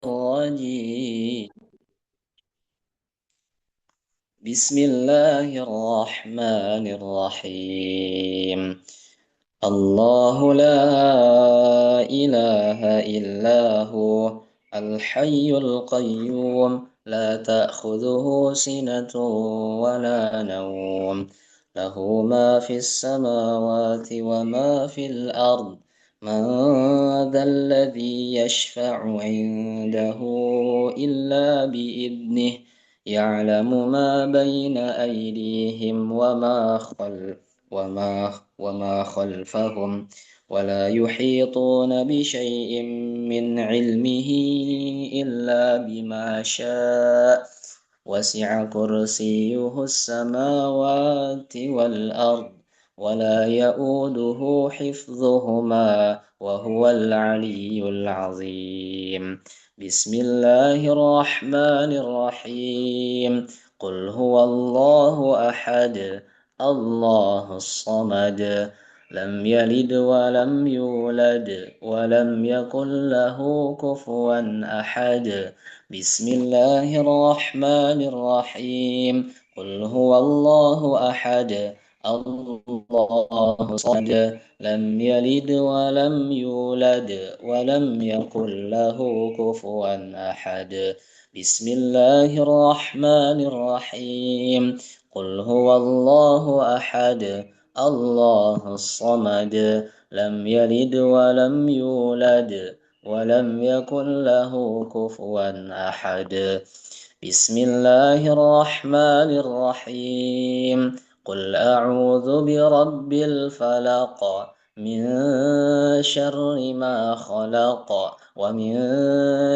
الرجيم بسم الله الرحمن الرحيم الله لا إله إلا هو الحي القيوم لا تأخذه سنة ولا نوم له ما في السماوات وما في الأرض من ذا الذي يشفع عنده إلا بإذنه يعلم ما بين أيديهم وما خلفهم ولا يحيطون بشيء من علمه إلا بما شاء وسع كرسيه السماوات والأرض ولا يؤوده حفظهما وهو العلي العظيم بسم الله الرحمن الرحيم قل هو الله أحد الله الصمد لم يلد ولم يولد ولم يكن له كفوا أحد بسم الله الرحمن الرحيم قل هو الله أحد الله الصمد لم يلد ولم يولد ولم يكن له كفوا أحد بسم الله الرحمن الرحيم قل هو الله أحد الله الصمد لم يلد ولم يولد ولم يكن له كفوا أحد بسم الله الرحمن الرحيم قل أعوذ برب الفلق من شر ما خلق ومن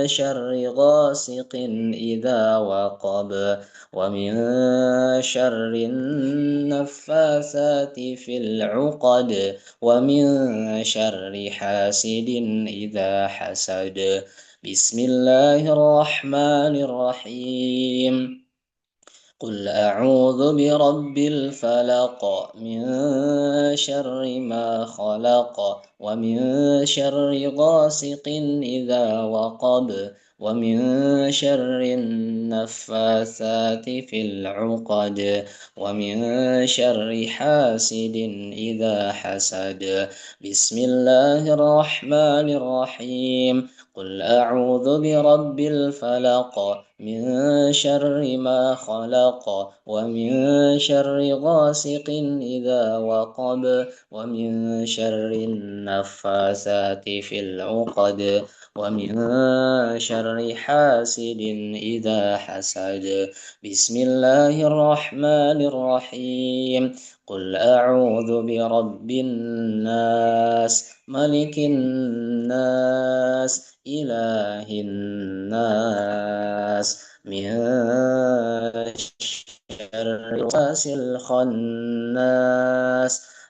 شر غاسق إذا وقب ومن شر النفاثات في العقد ومن شر حاسد إذا حسد بسم الله الرحمن الرحيم قل أعوذ برب الفلق من شر ما خلق ومن شر غاسق إذا وقب ومن شر النفاثات في العقد ومن شر حاسد إذا حسد بسم الله الرحمن الرحيم قل أعوذ برب الفلق من شر ما خلق ومن شر غاسق إذا وقب ومن شر النفاثات في العقد ومن شر حاسد إذا حسد بسم الله الرحمن الرحيم قل أعوذ برب الناس ملك الناس إله الناس من شر الوسواس الخناس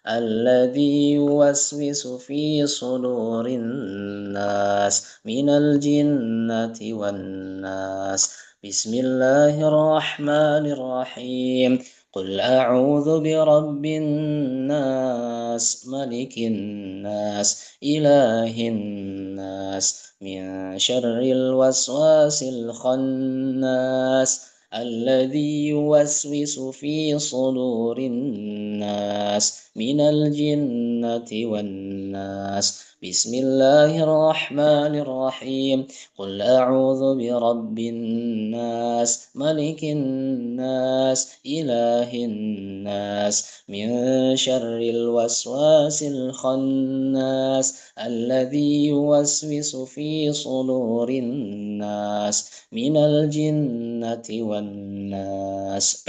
الذي يوسوس في صدور الناس من الجنة والناس بسم الله الرحمن الرحيم قل أعوذ برب الناس ملك الناس إله الناس من شر الوسواس الخناس الذي يوسوس في صدور الناس من الجنة والناس بسم الله الرحمن الرحيم قل أعوذ برب الناس ملك الناس إله الناس من شر الوسواس الخناس الذي يوسوس في صدور الناس من الجنة والناس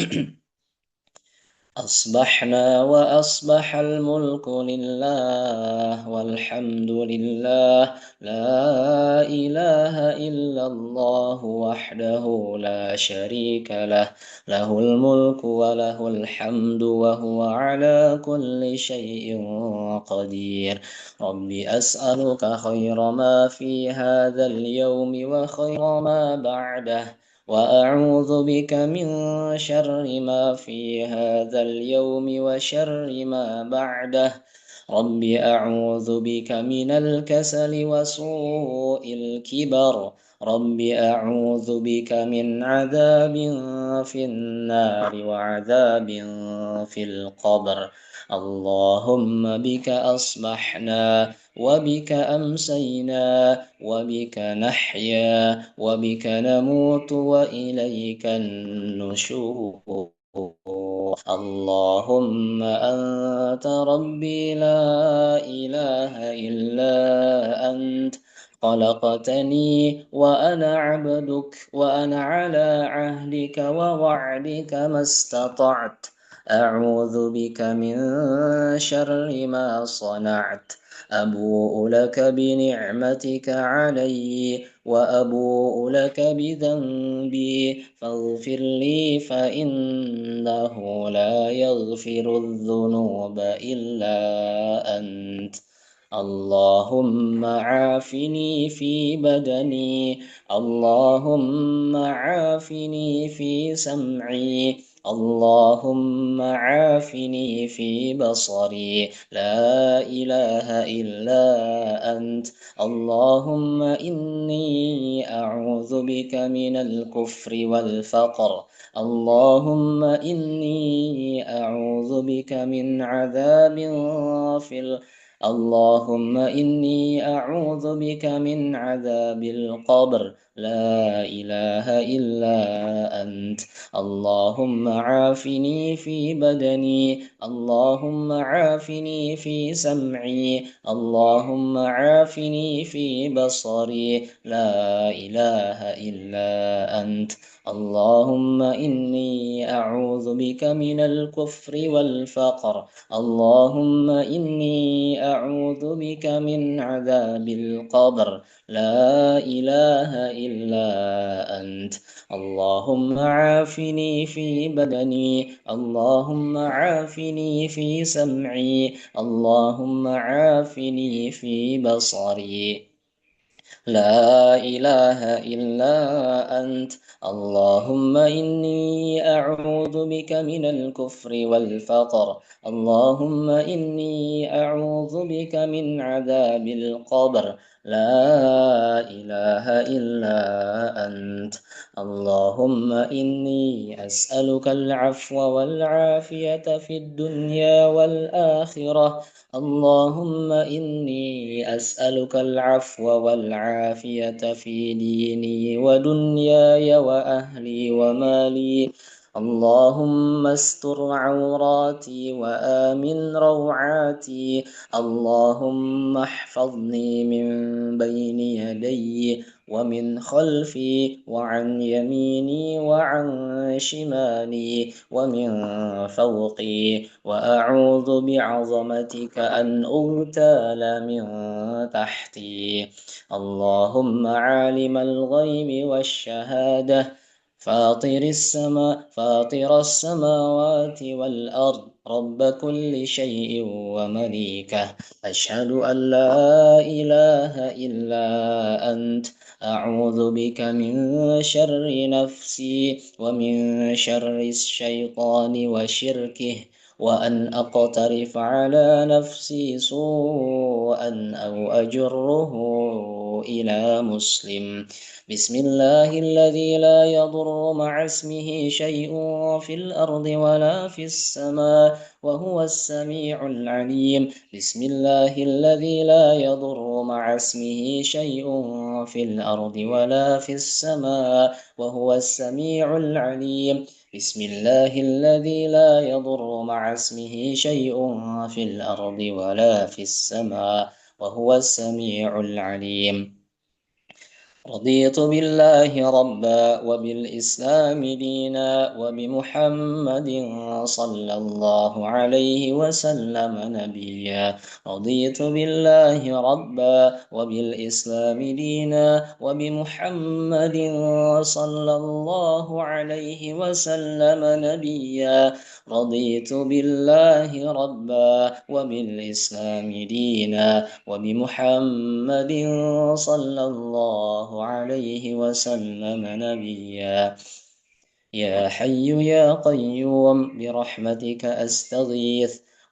أصبحنا وأصبح الملك لله والحمد لله لا إله إلا الله وحده لا شريك له له الملك وله الحمد وهو على كل شيء قدير رب أسألك خير ما في هذا اليوم وخير ما بعده وأعوذ بك من شر ما في هذا اليوم وشر ما بعده رب أعوذ بك من الكسل وسوء الكبر رب أعوذ بك من عذاب في النار وعذاب في القبر. اللهم بك أصبحنا وبك أمسينا وبك نحيا وبك نموت وإليك النشور. اللهم أنت ربي لا إله إلا أنت، خلقتني وأنا عبدك وأنا على عهدك ووعدك ما استطعت. أعوذ بك من شر ما صنعت. أبوء لك بنعمتك علي وأبوء لك بذنبي فاغفر لي فإنه لا يغفر الذنوب إلا أنت. اللهم عافني في بدني، اللهم عافني في سمعي، اللهم عافني في بصري، لا إله إلا أنت. اللهم إني أعوذ بك من الكفر والفقر. اللهم إني أعوذ بك من عذاب في اللهم إني أعوذ بك من عذاب القبر، لا إله إلا أنت. اللهم عافني في بدني، اللهم عافني في سمعي، اللهم عافني في بصري، لا إله إلا أنت. اللهم إني أعوذ بك من الكفر والفقر. اللهم إني أعوذ بك من عذاب القبر، لا إله إلا أنت. اللهم عافني في بدني، اللهم عافني في سمعي، اللهم عافني في بصري، لا إله إلا أنت. اللهم إني أعوذ بك من الكفر والفقر. اللهم إني أعوذ بك من عذاب القبر، لا إله إلا أنت. اللهم إني أسألك العفو والعافية في الدنيا والآخرة. اللهم إني أسألك العفو والعافية في ديني ودنياي وأهلي ومالي. اللهم استر عوراتي وآمن روعاتي. اللهم احفظني من بين يدي ومن خلفي وعن يميني وعن شمالي ومن فوقي، وأعوذ بعظمتك أن أغتال من تحتي. اللهم عالم الغيب والشهادة، فاطر السماوات والأرض، رب كل شيء ومليكه، أشهد أن لا إله إلا أنت. أعوذ بك من شر نفسي ومن شر الشيطان وشركه، وأن أقترف على نفسي سوءا أو أجره إلى مسلم. بسم الله الذي لا يضر مع اسمه شيء في الأرض ولا في السماء وهو السميع العليم. بسم الله الذي لا يضر مع اسمه شيء في الأرض ولا في السماء وهو السميع العليم. بسم الله الذي لا يضر مع اسمه شيء في الأرض ولا في السماء وهو السميع العليم. رضيت بالله ربا وبالإسلام دينا وبمحمد صلى الله عليه وسلم نبيا. رضيت بالله ربا وبالإسلام دينا وبمحمد صلى الله عليه وسلم نبيا. رضيت بالله ربا وبالإسلام دينا وبمحمد صلى الله عليه وسلم نبيا. يا حي يا قيوم برحمتك أستغيث،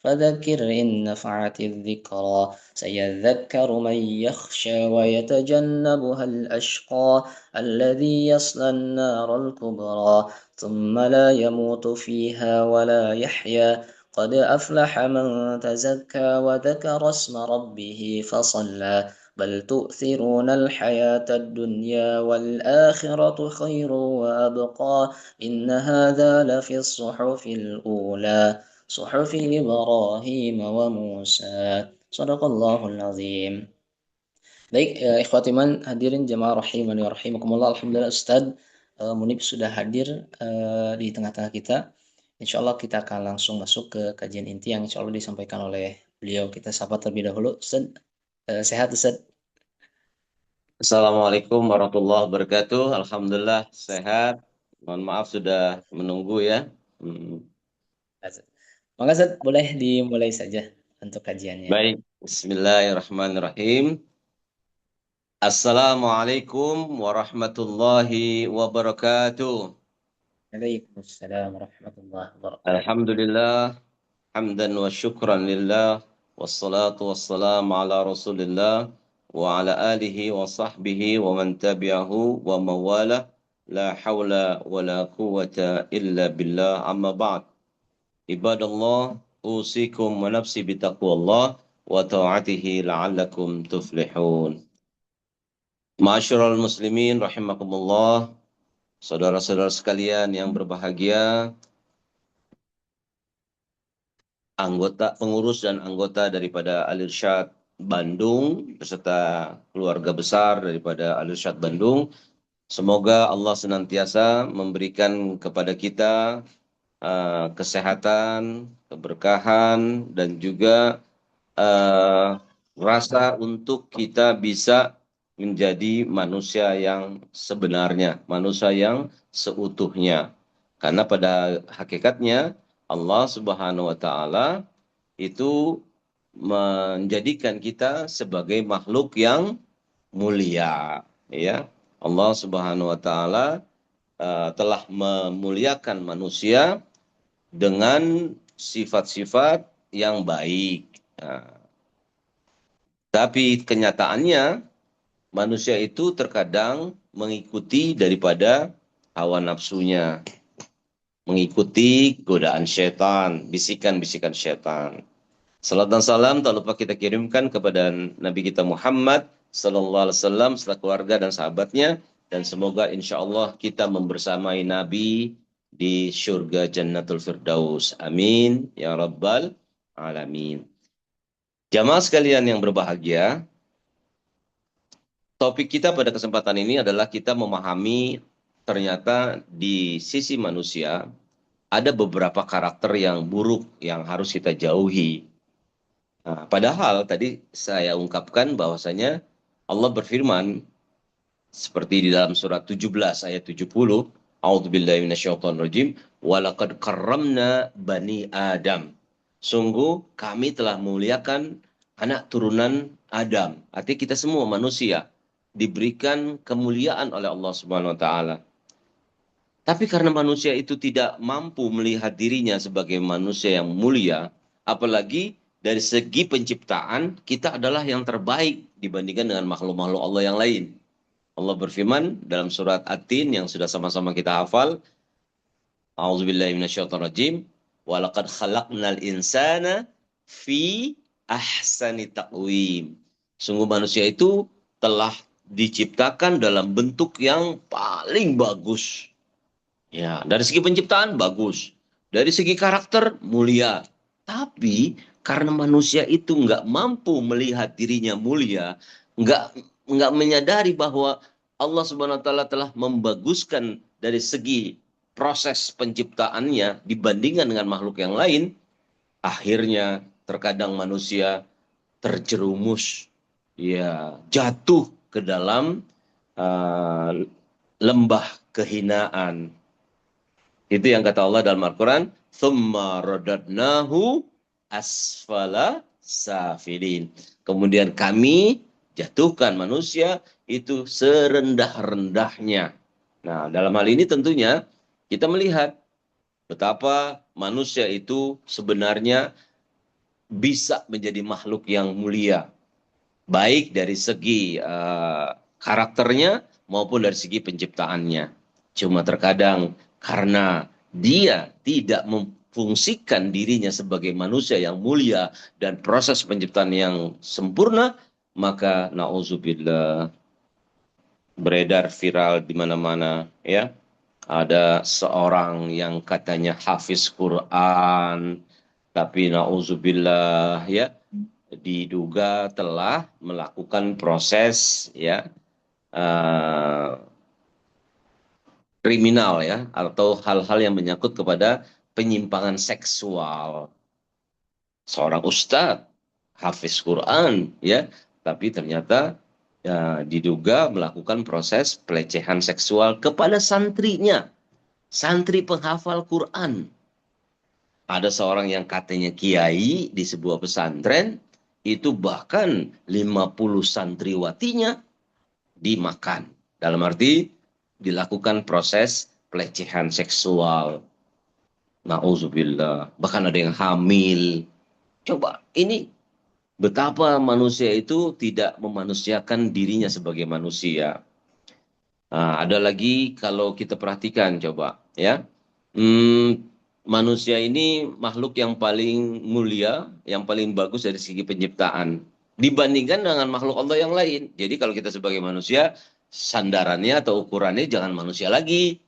فذكر إن نفعت الذكرى سيذكر من يخشى ويتجنبها الأشقى الذي يصلى النار الكبرى ثم لا يموت فيها ولا يحيا قد أفلح من تزكى وذكر اسم ربه فصلى بل تؤثرون الحياة الدنيا والآخرة خير وأبقى إن هذا لفي الصحف الأولى صحف إبراهيم وموسى صدق الله العظيم. Baik, ikhwatiman hadirin jemaah rahimani wa rahimakumullah. Alhamdulillah Ustadz Munib sudah hadir di tengah-tengah kita. Insya Allah kita akan langsung masuk ke kajian inti yang insya Allah disampaikan oleh beliau. Kita sapa terlebih dahulu. Ustadz, sehat Ustadz? Assalamualaikum warahmatullahi wabarakatuh. Alhamdulillah sehat. Mohon maaf sudah menunggu ya. Hmm. Maka Ustadz boleh dimulai saja untuk kajiannya. Baik, Bismillahirrahmanirrahim. Assalamualaikum warahmatullahi wabarakatuh. Waalaikumsalam warahmatullahi wabarakatuh. Alhamdulillah, hamdan wa syukran lillah, wassalatu wassalamu ala rasulillah, wa ala alihi wa sahbihi wa man tabi'ahu wa mawala, la hawla wa la quwwata illa billah, amma ba'd. Ibadallah, usikum wa nafsi bitaqwallah wa ta'atihi la'allakum tuflihun. Ma'asyiral muslimin rahimakumullah, saudara-saudara sekalian yang berbahagia, anggota pengurus dan anggota daripada Al-Irsyad Bandung beserta keluarga besar daripada Al-Irsyad Bandung, semoga Allah senantiasa memberikan kepada kita kesehatan, keberkahan, dan juga rasa untuk kita bisa menjadi manusia yang sebenarnya, manusia yang seutuhnya. Karena pada hakikatnya Allah Subhanahu wa taala itu menjadikan kita sebagai makhluk yang mulia, ya. Allah Subhanahu wa taala telah memuliakan manusia dengan sifat-sifat yang baik. Nah, tapi kenyataannya manusia itu terkadang mengikuti daripada hawa nafsunya, mengikuti godaan syaitan, bisikan-bisikan syaitan. Salam dan salam tak lupa kita kirimkan kepada Nabi kita Muhammad sallallahu alaihi wasallam serta keluarga dan sahabatnya, dan semoga insya Allah kita membersamai Nabi di surga Jannatul Firdaus. Amin ya rabbal alamin. Jamaah sekalian yang berbahagia, topik kita pada kesempatan ini adalah kita memahami ternyata di sisi manusia ada beberapa karakter yang buruk yang harus kita jauhi. Nah, padahal tadi saya ungkapkan bahwasanya Allah berfirman seperti di dalam surat 17 ayat 70, A'udzubillahi minasyaitonirrajim, walaqad karramna bani Adam. Sungguh kami telah memuliakan anak turunan Adam. Artinya kita semua manusia diberikan kemuliaan oleh Allah Subhanahu wa taala. Tapi karena manusia itu tidak mampu melihat dirinya sebagai manusia yang mulia, apalagi dari segi penciptaan kita adalah yang terbaik dibandingkan dengan makhluk-makhluk Allah yang lain. Allah berfirman dalam surat At-Tin yang sudah sama-sama kita hafal, A'udzubillahi minasyaitonirrajim, walaqad khalaqnal insana fi ahsani taqwim. Sungguh manusia itu telah diciptakan dalam bentuk yang paling bagus. Ya, dari segi penciptaan bagus, dari segi karakter mulia. Tapi karena manusia itu nggak mampu melihat dirinya mulia, nggak menyadari bahwa Allah Subhanahu wa taala telah membaguskan dari segi proses penciptaannya dibandingkan dengan makhluk yang lain, akhirnya terkadang manusia terjerumus, ya, jatuh ke dalam lembah kehinaan. Itu yang kata Allah dalam Al-Quran, thumma radadnahu asfala safilin. Kemudian kami jatuhkan manusia itu serendah-rendahnya. Nah, dalam hal ini tentunya kita melihat betapa manusia itu sebenarnya bisa menjadi makhluk yang mulia, baik dari segi karakternya maupun dari segi penciptaannya. Cuma terkadang karena dia tidak memfungsikan dirinya sebagai manusia yang mulia dan proses penciptaan yang sempurna, maka nauzubillah beredar viral di mana-mana, ya. Ada seorang yang katanya hafiz Quran, tapi nauzubillah, ya, diduga telah melakukan proses, ya, eh, kriminal, ya, atau hal-hal yang menyangkut kepada penyimpangan seksual. Seorang ustadz hafiz Quran, ya, tapi ternyata ya, diduga melakukan proses pelecehan seksual kepada santrinya, santri penghafal Quran. Ada seorang yang katanya kiai di sebuah pesantren, itu bahkan 50 santriwatinya dimakan. Dalam arti dilakukan proses pelecehan seksual. Nauzubillah. Bahkan ada yang hamil. Coba, ini betapa manusia itu tidak memanusiakan dirinya sebagai manusia. Nah, ada lagi kalau kita perhatikan coba, ya. Hmm, Manusia ini makhluk yang paling mulia, yang paling bagus dari segi penciptaan dibandingkan dengan makhluk Allah yang lain. Jadi kalau kita sebagai manusia, sandarannya atau ukurannya jangan manusia lagi.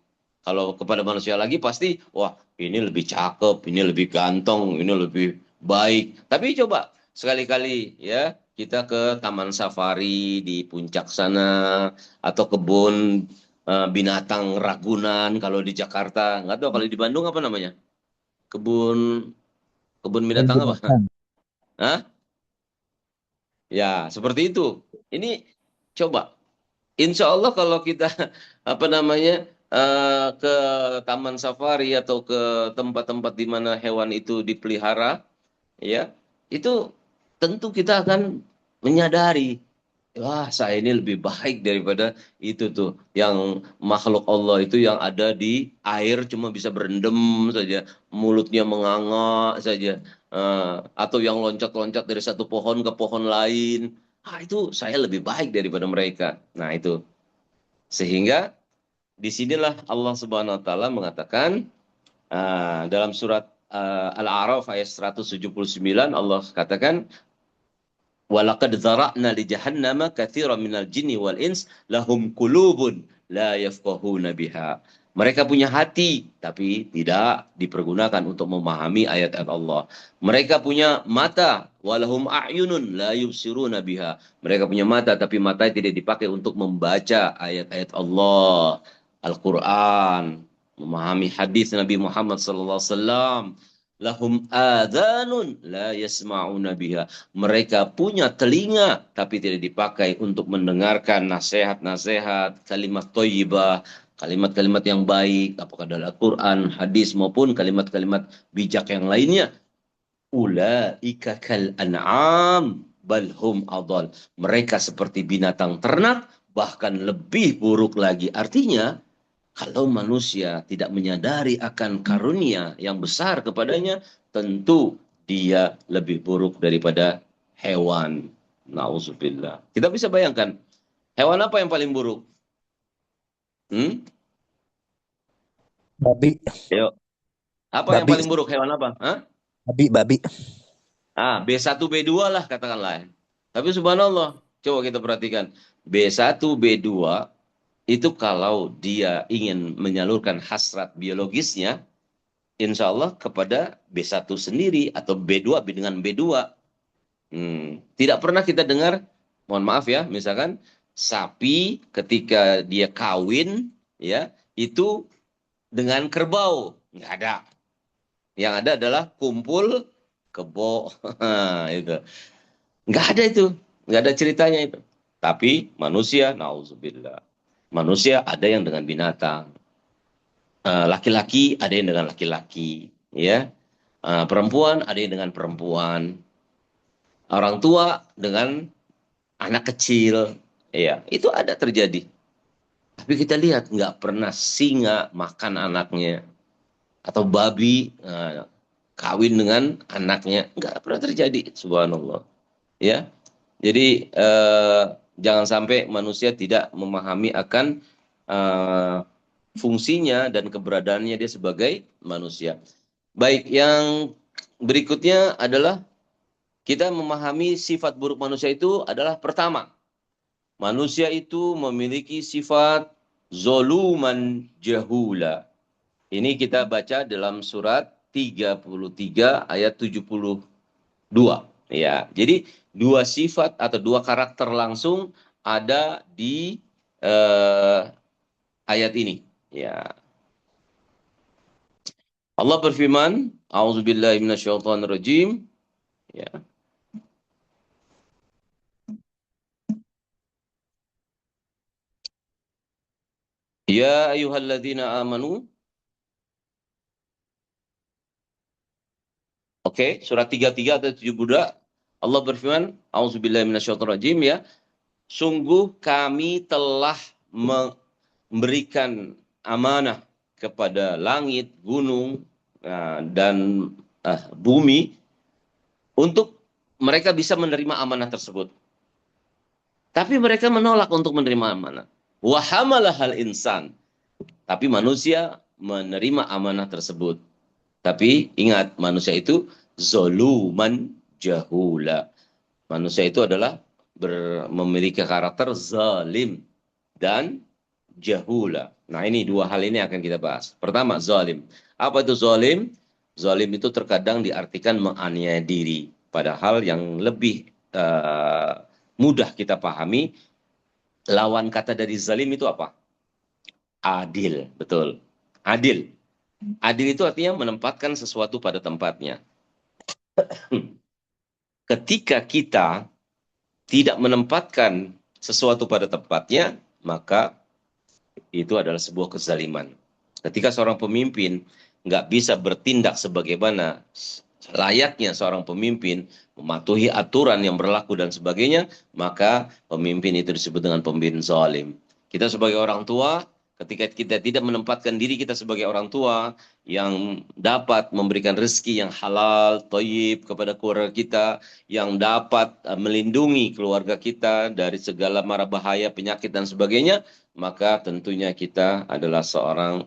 Kalau kepada manusia lagi pasti, wah, ini lebih cakep, ini lebih ganteng, ini lebih baik. Tapi coba sekali-kali, ya, kita ke Taman Safari di puncak sana, atau kebun binatang Ragunan kalau di Jakarta. Nggak tahu kalau di Bandung apa namanya? Kebun kebun Dan binatang apa? binatang. Hah? Ya, seperti itu. Ini coba. Insya Allah kalau kita apa namanya ke taman safari atau ke tempat-tempat di mana hewan itu dipelihara, ya, itu tentu kita akan menyadari, wah, saya ini lebih baik daripada itu tuh, yang makhluk Allah itu yang ada di air cuma bisa berendam saja, mulutnya menganga saja, atau yang loncat-loncat dari satu pohon ke pohon lain. Ah, itu saya lebih baik daripada mereka. Nah, itu. Sehingga disinilah Allah Subhanahu Wa Taala mengatakan dalam surat Al-A'raf ayat 179, Allah katakan, walaqad dzara'na li jahannama katsiran minal jinni wal ins lahum qulubun la yafqahuna biha. Mereka punya hati tapi tidak dipergunakan untuk memahami ayat-ayat Allah. Mereka punya mata, walahum a'yunun la yubsiruna biha. Mereka punya mata tapi mata tidak dipakai untuk membaca ayat-ayat Allah, Al-Qur'an, memahami hadis Nabi Muhammad sallallahu alaihi wasallam. Lahum adhanun la yasma'una biha. Mereka punya telinga, tapi tidak dipakai untuk mendengarkan nasihat-nasihat, kalimat thayyibah, kalimat-kalimat yang baik, apakah dalam Al-Quran, hadis, maupun kalimat-kalimat bijak yang lainnya. Ulaika kal an'am, balhum adal. Mereka seperti binatang ternak, bahkan lebih buruk lagi. Artinya, kalau manusia tidak menyadari akan karunia yang besar kepadanya, tentu dia lebih buruk daripada hewan. Nauzubillah. Kita bisa bayangkan, hewan apa yang paling buruk? Hmm? Babi. Yuk. Apa yang Babi. paling buruk? Hewan apa? Hah? Babi. B1, B2 lah katakanlah. Tapi subhanallah, coba kita perhatikan. B1, B2 itu kalau dia ingin menyalurkan hasrat biologisnya, insya Allah kepada B1 sendiri atau B2 dengan B2. Tidak pernah kita dengar, mohon maaf ya, misalkan sapi ketika dia kawin, ya, itu dengan kerbau. Nggak ada. Yang ada adalah kumpul kebo. Itu. Nggak ada itu. Nggak ada ceritanya itu. Tapi manusia, nauzubillah. Manusia ada yang dengan binatang. Laki-laki ada yang dengan laki-laki, ya. Perempuan ada yang dengan perempuan, orang tua dengan anak kecil, ya, itu ada terjadi. Tapi kita lihat nggak pernah singa makan anaknya, atau babi kawin dengan anaknya. Nggak pernah terjadi, subhanallah. Ya, jadi jangan sampai manusia tidak memahami akan eh, fungsinya dan keberadaannya dia sebagai manusia. Baik, yang berikutnya adalah kita memahami sifat buruk manusia itu adalah pertama, manusia itu memiliki sifat zoluman jahula. Ini kita baca dalam surat 33 ayat 72. Ya, jadi dua sifat atau dua karakter langsung ada di ayat ini. Ya, Allah berfirman, "A'udzubillahi minasyaitonirrajim." Ya. Ya ayyuhalladzina amanu. Oke, surat 33 atau 72. Allah berfirman, "A'udzubillahi minasyaitonirrajim." Ya. Sungguh kami telah memberikan amanah kepada langit, gunung, dan bumi untuk mereka bisa menerima amanah tersebut. Tapi mereka menolak untuk menerima amanah. Wahamalah hal insan. Tapi manusia menerima amanah tersebut. Tapi ingat, manusia itu zoluman jahula. Manusia itu adalah memiliki karakter zalim dan jahula. Nah, ini dua hal ini akan kita bahas. Pertama, zalim. Apa itu zalim? Zalim itu terkadang diartikan menganiaya diri. Padahal yang lebih mudah kita pahami, lawan kata dari zalim itu apa? Adil, betul. Adil. Adil itu artinya menempatkan sesuatu pada tempatnya. Ketika kita tidak menempatkan sesuatu pada tempatnya, maka itu adalah sebuah kezaliman. Ketika seorang pemimpin nggak bisa bertindak sebagaimana layaknya seorang pemimpin, mematuhi aturan yang berlaku dan sebagainya, maka pemimpin itu disebut dengan pemimpin zalim. Kita sebagai orang tua, ketika kita tidak menempatkan diri kita sebagai orang tua yang dapat memberikan rezeki yang halal, thayyib kepada keluarga kita, yang dapat melindungi keluarga kita dari segala mara bahaya, penyakit dan sebagainya, maka tentunya kita adalah seorang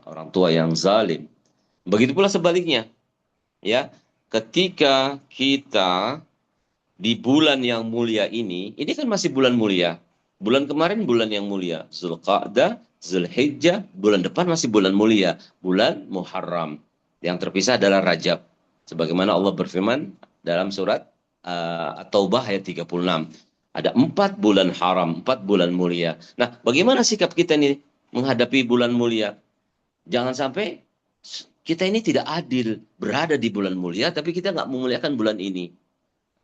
orang tua yang zalim. Begitu pula sebaliknya, ya. Ketika kita di bulan yang mulia ini kan masih bulan mulia. Bulan kemarin bulan yang mulia, Zulqa'dah, Zulhijjah, bulan depan masih bulan mulia, bulan Muharram. Yang terpisah adalah Rajab. Sebagaimana Allah berfirman dalam surat At-Taubah ayat 36. Ada 4 bulan haram, 4 bulan mulia. Nah, bagaimana sikap kita nih menghadapi bulan mulia? Jangan sampai kita ini tidak adil, berada di bulan mulia, tapi kita nggak memuliakan bulan ini.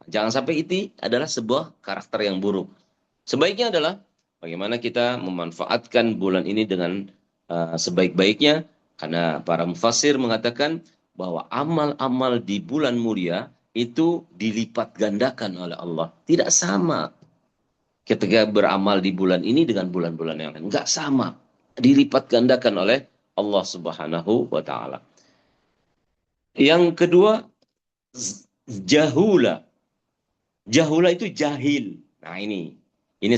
Jangan sampai itu adalah sebuah karakter yang buruk. Sebaiknya adalah bagaimana kita memanfaatkan bulan ini dengan sebaik-baiknya, karena para mufassir mengatakan bahwa amal-amal di bulan mulia itu dilipat gandakan oleh Allah. Tidak sama ketika beramal di bulan ini dengan bulan-bulan yang lain. Enggak sama. Dilipat gandakan oleh Allah Subhanahu wa Ta'ala. Yang kedua, jahula. Jahula itu jahil. Nah, ini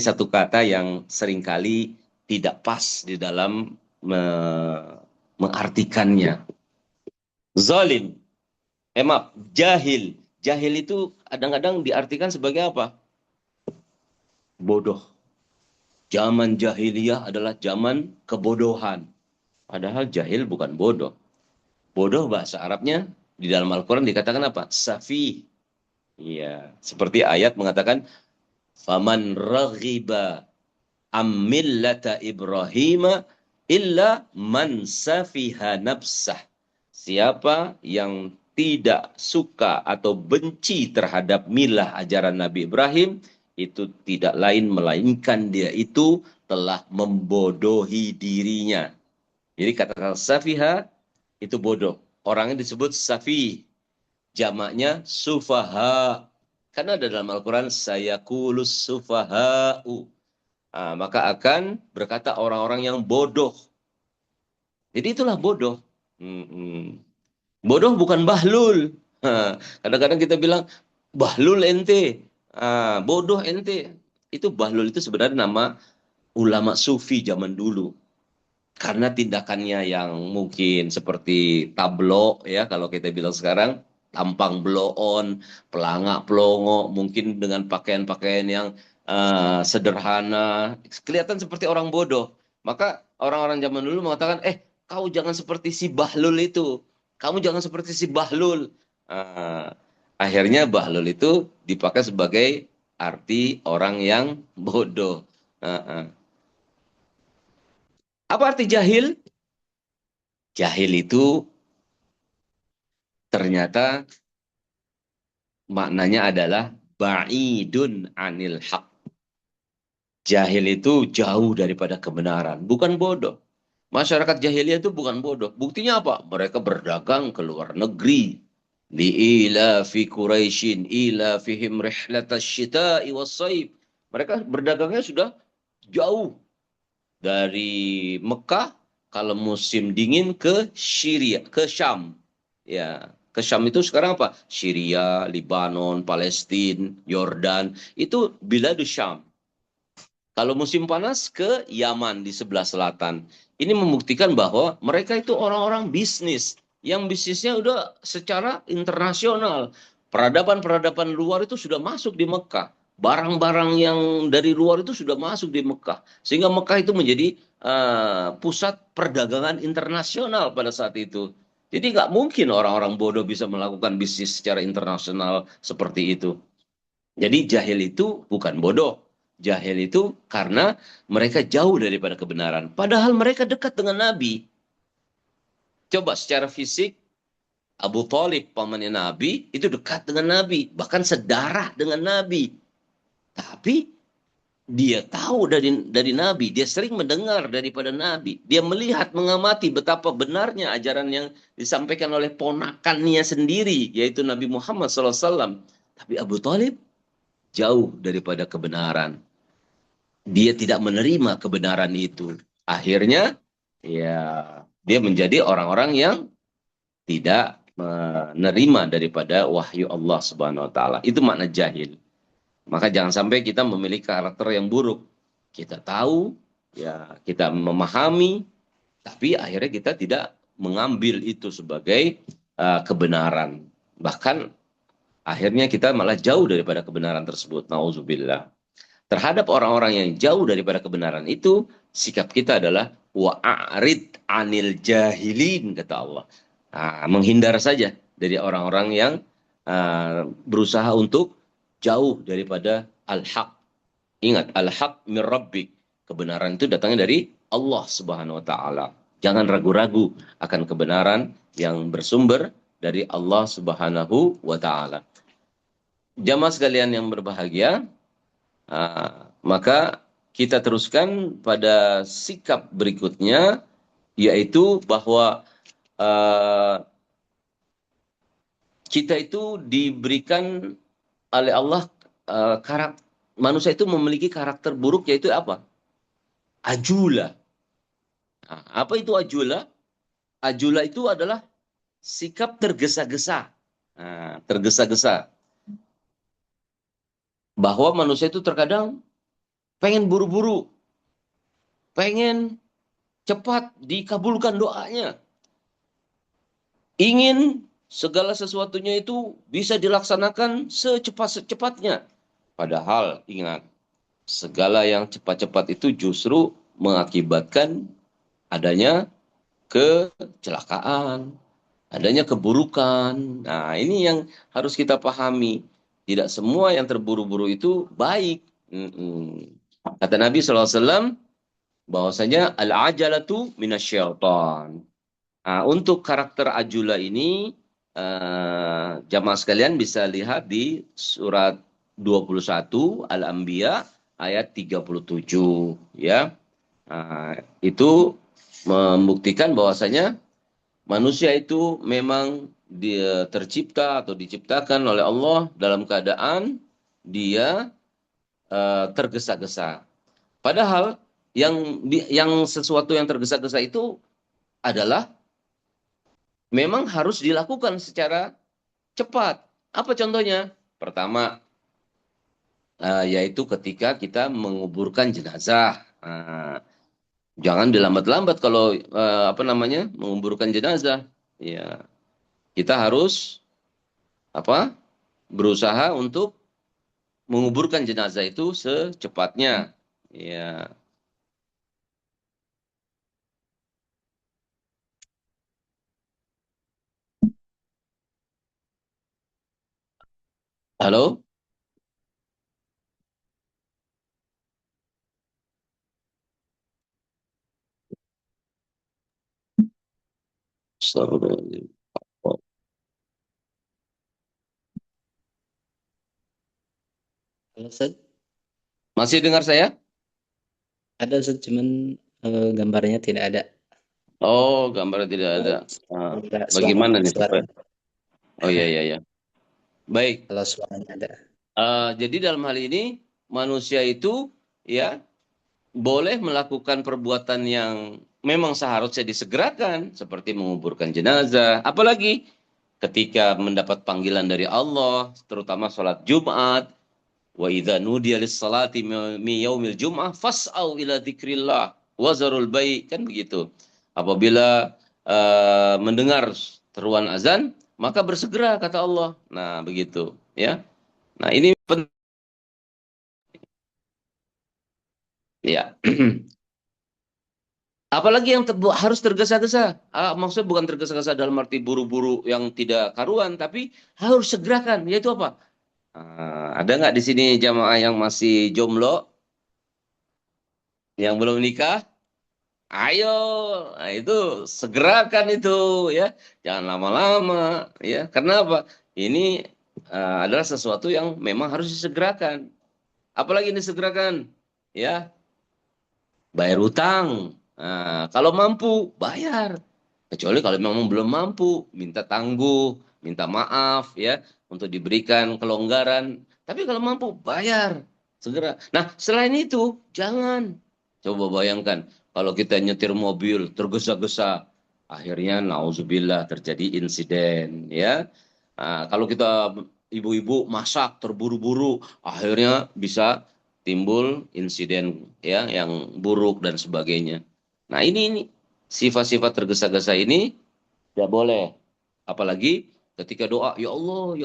satu kata yang seringkali tidak pas di dalam mengartikannya. Zalim. Maaf, jahil. Jahil itu kadang-kadang diartikan sebagai apa? Bodoh. Zaman jahiliyah adalah zaman kebodohan. Padahal jahil bukan bodoh. Bodoh bahasa Arabnya di dalam Al-Quran dikatakan apa? Safi. Iya, seperti ayat mengatakan, "Faman raghiba ammillata Ibrahim illa man safiha nafsah." Siapa yang tidak suka atau benci terhadap milah ajaran Nabi Ibrahim, itu tidak lain melainkan dia itu telah membodohi dirinya. Jadi kata safiha itu bodoh. Orangnya disebut safi. Jamaknya sufaha. Karena ada dalam Al-Quran, sayakulus sufaha'u. Maka akan berkata orang-orang yang bodoh. Jadi itulah bodoh. Bodoh bukan bahlul. Kadang-kadang kita bilang bahlul ente, bodoh ente. Itu bahlul itu sebenarnya nama ulama sufi zaman dulu. Karena tindakannya yang mungkin seperti tablo ya kalau kita bilang sekarang, tampang blow on, pelangak pelongo, mungkin dengan pakaian-pakaian yang sederhana, kelihatan seperti orang bodoh. Maka orang-orang zaman dulu mengatakan, kau jangan seperti si Bahlul itu, kamu jangan seperti si Bahlul. Ah, akhirnya Bahlul itu dipakai sebagai arti orang yang bodoh. Ah, ah. Apa arti jahil? Jahil itu ternyata maknanya adalah ba'idun anil haq. Jahil itu jauh daripada kebenaran, bukan bodoh. Masyarakat jahiliyah itu bukan bodoh. Buktinya apa? Mereka berdagang ke luar negeri. Li'ila fi Quraisyin ila fihim rihlatas syita'i wassaib. Mereka berdagangnya sudah jauh dari Mekah kalau musim dingin ke Syria, ke Syam. Ya, ke Syam itu sekarang apa? Syria, Lebanon, Palestina, Yordan, itu biladus Syam. Kalau musim panas ke Yaman di sebelah selatan. Ini membuktikan bahwa mereka itu orang-orang bisnis yang bisnisnya udah secara internasional. Peradaban-peradaban luar itu sudah masuk di Mekah. Barang-barang yang dari luar itu sudah masuk di Mekah. Sehingga Mekah itu menjadi pusat perdagangan internasional pada saat itu. Jadi nggak mungkin orang-orang bodoh bisa melakukan bisnis secara internasional seperti itu. Jadi jahil itu bukan bodoh. Jahil itu karena mereka jauh daripada kebenaran. Padahal mereka dekat dengan Nabi. Coba secara fisik, Abu Thalib, pamannya Nabi, itu dekat dengan Nabi. Bahkan sedarah dengan Nabi. Tapi dia tahu dari Nabi. Dia sering mendengar daripada Nabi. Dia melihat, mengamati betapa benarnya ajaran yang disampaikan oleh ponakannya sendiri. Yaitu Nabi Muhammad SAW. Tapi Abu Thalib jauh daripada kebenaran. Dia tidak menerima kebenaran itu. Akhirnya ya dia menjadi orang-orang yang tidak menerima daripada wahyu Allah Subhanahu wa taala. Itu makna jahil. Maka jangan sampai kita memiliki karakter yang buruk. Kita tahu, ya kita memahami, tapi akhirnya kita tidak mengambil itu sebagai kebenaran. Bahkan akhirnya kita malah jauh daripada kebenaran tersebut. Nauzubillah. Terhadap orang-orang yang jauh daripada kebenaran itu, sikap kita adalah wa'arid anil jahilin, kata Allah. Menghindar saja dari orang-orang yang berusaha untuk jauh daripada al-haq. Ingat, al-haq min rabbik. Kebenaran itu datangnya dari Allah Subhanahu wa taala. Jangan ragu-ragu akan kebenaran yang bersumber dari Allah Subhanahu wa taala. Jamaah sekalian yang berbahagia, maka kita teruskan pada sikap berikutnya, yaitu bahwa kita itu diberikan oleh Allah manusia itu memiliki karakter buruk, yaitu apa? Ajula. Apa itu ajula? Ajula itu adalah sikap tergesa-gesa. Tergesa-gesa. Bahwa manusia itu terkadang pengen buru-buru, pengen cepat dikabulkan doanya. Ingin segala sesuatunya itu bisa dilaksanakan secepat-cepatnya. Padahal ingat, segala yang cepat-cepat itu justru mengakibatkan adanya kecelakaan, adanya keburukan. Nah, ini yang harus kita pahami. Tidak semua yang terburu-buru itu baik. Kata Nabi SAW, bahwasanya al-ajalatu minasyaitan. Untuk karakter ajula ini, jamaah sekalian bisa lihat di surat 21 Al-Anbiya ayat 37. Ya. Itu membuktikan bahwasanya manusia itu memang dia tercipta atau diciptakan oleh Allah dalam keadaan dia tergesa-gesa. Padahal yang sesuatu yang tergesa-gesa itu adalah memang harus dilakukan secara cepat. Apa contohnya? Pertama, yaitu ketika kita menguburkan jenazah. Jangan dilambat-lambat kalau apa namanya menguburkan jenazah. Ya, kita harus apa berusaha untuk menguburkan jenazah itu secepatnya. Ya, halo. Astagfirullahaladzim. Halo Ustaz, Masih dengar saya? ada Ustaz, cuman gambarnya tidak ada. Oh, gambarnya tidak ada. Ah, Enggak, bagaimana nih suara. Oh iya iya ya. Baik. Kalau suaranya ada. Jadi dalam hal ini manusia itu ya boleh melakukan perbuatan yang memang seharusnya disegerakan seperti menguburkan jenazah, apalagi ketika mendapat panggilan dari Allah, terutama sholat Jumat, wa idza nudiya lis-salati mi yaumil jum'ah fas'au ila dzikrillah wa zarul bai', kan begitu. Apabila mendengar seruan azan, maka bersegera kata Allah. Nah, begitu ya. Nah, ini penting ya. Apalagi yang harus tergesa-gesa. Maksudnya bukan tergesa-gesa dalam arti buru-buru yang tidak karuan, tapi harus segerakan. Yaitu apa? Ada nggak di sini jamaah yang masih jomblo, yang belum nikah? Ayo, nah, itu segerakan itu ya, jangan lama-lama ya. Karena apa? Ini adalah sesuatu yang memang harus disegerakan. Apalagi yang disegerakan? Ya, bayar utang. Nah, kalau mampu, bayar. Kecuali kalau memang belum mampu, minta tangguh, minta maaf ya, untuk diberikan kelonggaran. Tapi kalau mampu, bayar. Segera. Nah, selain itu, jangan. Coba bayangkan, kalau kita nyetir mobil, tergesa-gesa, akhirnya nauzubillah terjadi insiden ya. Nah, kalau kita ibu-ibu masak terburu-buru, akhirnya bisa timbul insiden ya yang buruk dan sebagainya. Nah, ini sifat-sifat tergesa-gesa ini tidak boleh. Apalagi ketika doa, ya Allah,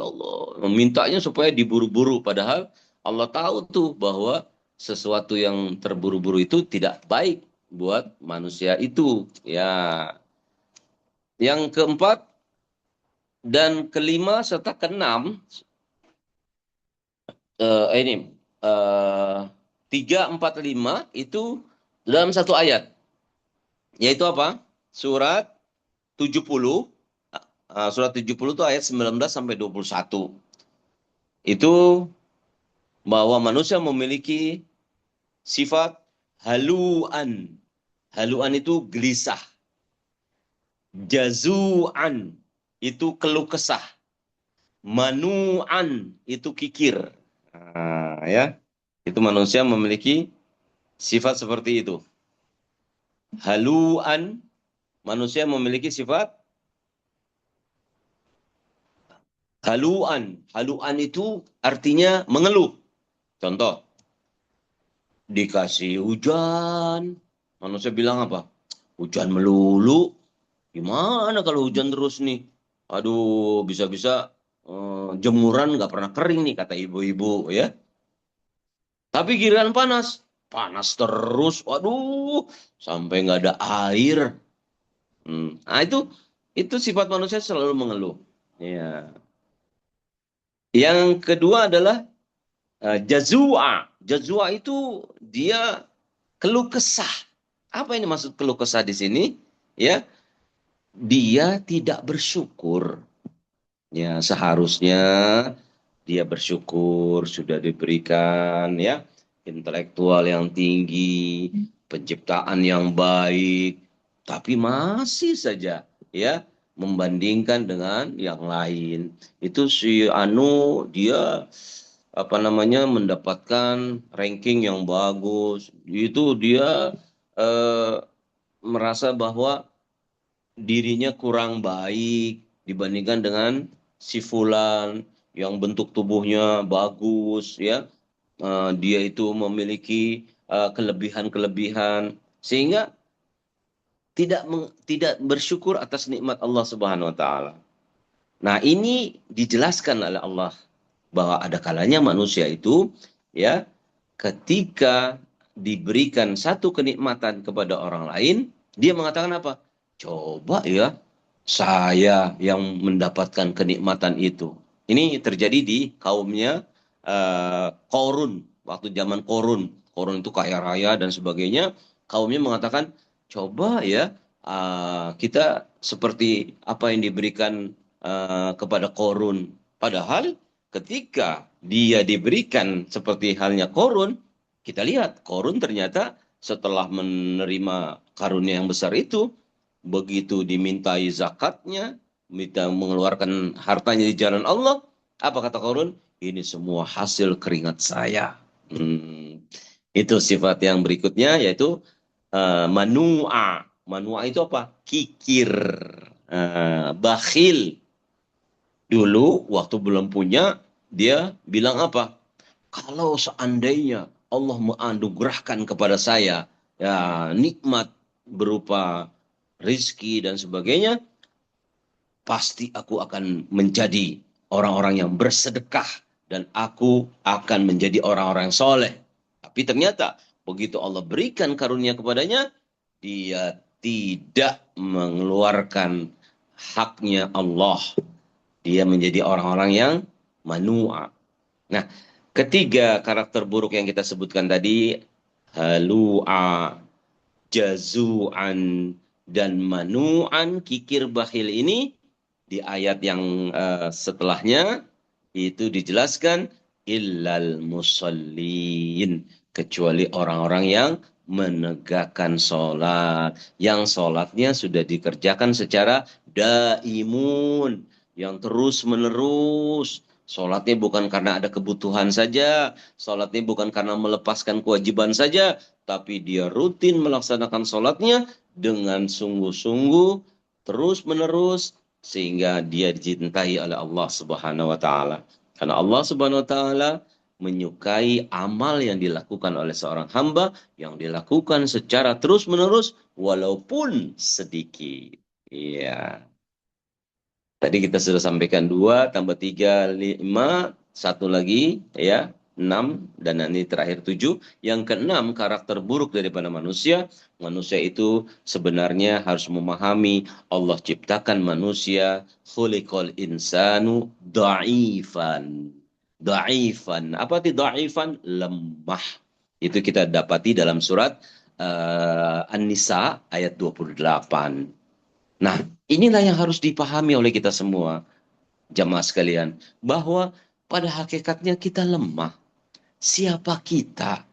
memintanya supaya diburu-buru. Padahal Allah tahu tuh bahwa sesuatu yang terburu-buru itu tidak baik buat manusia itu. Ya, yang keempat dan kelima serta keenam ini eh, 3, 4, 5 itu dalam satu ayat. Yaitu apa? Surat 70. Surat 70 itu ayat 19 sampai 21. Itu bahwa manusia memiliki sifat haluan. Haluan itu gelisah. Jazuan itu keluh kesah. Manuan itu kikir. Ya, itu manusia memiliki sifat seperti itu. Haluan, manusia memiliki sifat haluan. Haluan itu artinya mengeluh. Contoh, dikasih hujan, manusia bilang apa? Hujan melulu. Gimana kalau hujan terus nih? Aduh, bisa-bisa jemuran nggak pernah kering nih, kata ibu-ibu ya. Tapi giliran panas, panas terus. Waduh, sampai nggak ada air. Nah, itu sifat manusia selalu mengeluh. Ya. Yang kedua adalah jazua. Jazua itu dia keluh kesah. Apa ini maksud keluh kesah di sini? Ya, dia tidak bersyukur. Ya, seharusnya dia bersyukur sudah diberikan ya intelektual yang tinggi, penciptaan yang baik, tapi masih saja ya membandingkan dengan yang lain. Itu si Anu dia apa namanya mendapatkan ranking yang bagus. Itu dia eh, merasa bahwa dirinya kurang baik dibandingkan dengan si fulan yang bentuk tubuhnya bagus, ya. Dia itu memiliki kelebihan-kelebihan sehingga tidak bersyukur atas nikmat Allah Subhanahu wa taala. Nah, ini dijelaskan oleh Allah bahwa ada kalanya manusia itu, ya, ketika diberikan satu kenikmatan kepada orang lain, dia mengatakan apa? Coba ya, saya yang mendapatkan kenikmatan itu. Ini terjadi di kaumnya Korun, waktu zaman Korun. Korun itu kaya raya dan sebagainya. Kaumnya mengatakan, coba ya, kita seperti apa yang diberikan kepada Korun. Padahal ketika dia diberikan seperti halnya Korun, kita lihat Korun ternyata setelah menerima karunia yang besar itu, begitu dimintai zakatnya, minta mengeluarkan hartanya di jalan Allah, apa kata Korun? Ini semua hasil keringat saya. Itu sifat yang berikutnya, yaitu manu'a. Manu'a itu apa? Kikir, bakhil. Dulu waktu belum punya, dia bilang apa? Kalau seandainya Allah menganugerahkan kepada saya ya nikmat berupa rizki dan sebagainya, pasti aku akan menjadi orang-orang yang bersedekah dan aku akan menjadi orang-orang yang soleh. Tapi ternyata begitu Allah berikan karunia kepadanya, dia tidak mengeluarkan haknya Allah. Dia menjadi orang-orang yang manu'a. Nah, ketiga karakter buruk yang kita sebutkan tadi, halu'a, jazu'an, dan manu'an, kikir bakhil ini, di ayat yang setelahnya, itu dijelaskan, illal musallin, kecuali orang-orang yang menegakkan sholat, yang sholatnya sudah dikerjakan secara daimun, yang terus menerus. Sholatnya bukan karena ada kebutuhan saja, sholatnya bukan karena melepaskan kewajiban saja, tapi dia rutin melaksanakan sholatnya dengan sungguh-sungguh, terus-menerus, sehingga dia dicintai oleh Allah Subhanahu wa Ta'ala. Karena Allah Subhanahu wa Ta'ala menyukai amal yang dilakukan oleh seorang hamba, yang dilakukan secara terus-menerus, walaupun sedikit. Iya. Tadi kita sudah sampaikan 2, tambah 3, 5, satu lagi, ya, 6, dan ini terakhir 7. Yang keenam, karakter buruk daripada manusia. Manusia itu sebenarnya harus memahami Allah ciptakan manusia, khuliqal insanu da'ifan. Da'ifan. Apa itu da'ifan? Lemah. Itu kita dapati dalam surat An-Nisa ayat 28. Nah, inilah yang harus dipahami oleh kita semua, jamaah sekalian, bahwa pada hakikatnya kita lemah. Siapa kita?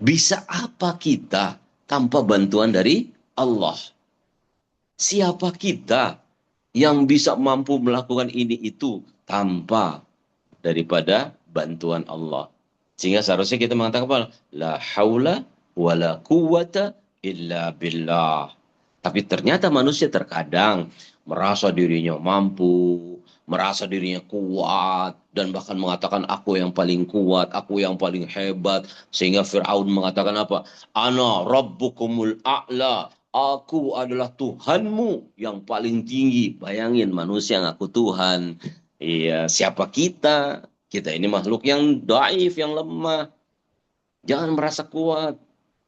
Bisa apa kita tanpa bantuan dari Allah? Siapa kita yang bisa mampu melakukan ini itu tanpa daripada bantuan Allah? Sehingga seharusnya kita mengatakan apa? La haula wa la quwata illa billah. Tapi ternyata manusia terkadang merasa dirinya mampu, merasa dirinya kuat, dan bahkan mengatakan aku yang paling kuat, aku yang paling hebat. Sehingga Fir'aun mengatakan apa? Ana rabbukumul a'la. Aku adalah Tuhanmu yang paling tinggi. Bayangin manusia yang aku Tuhan. Iya, siapa kita? Kita ini makhluk yang daif, yang lemah. Jangan merasa kuat.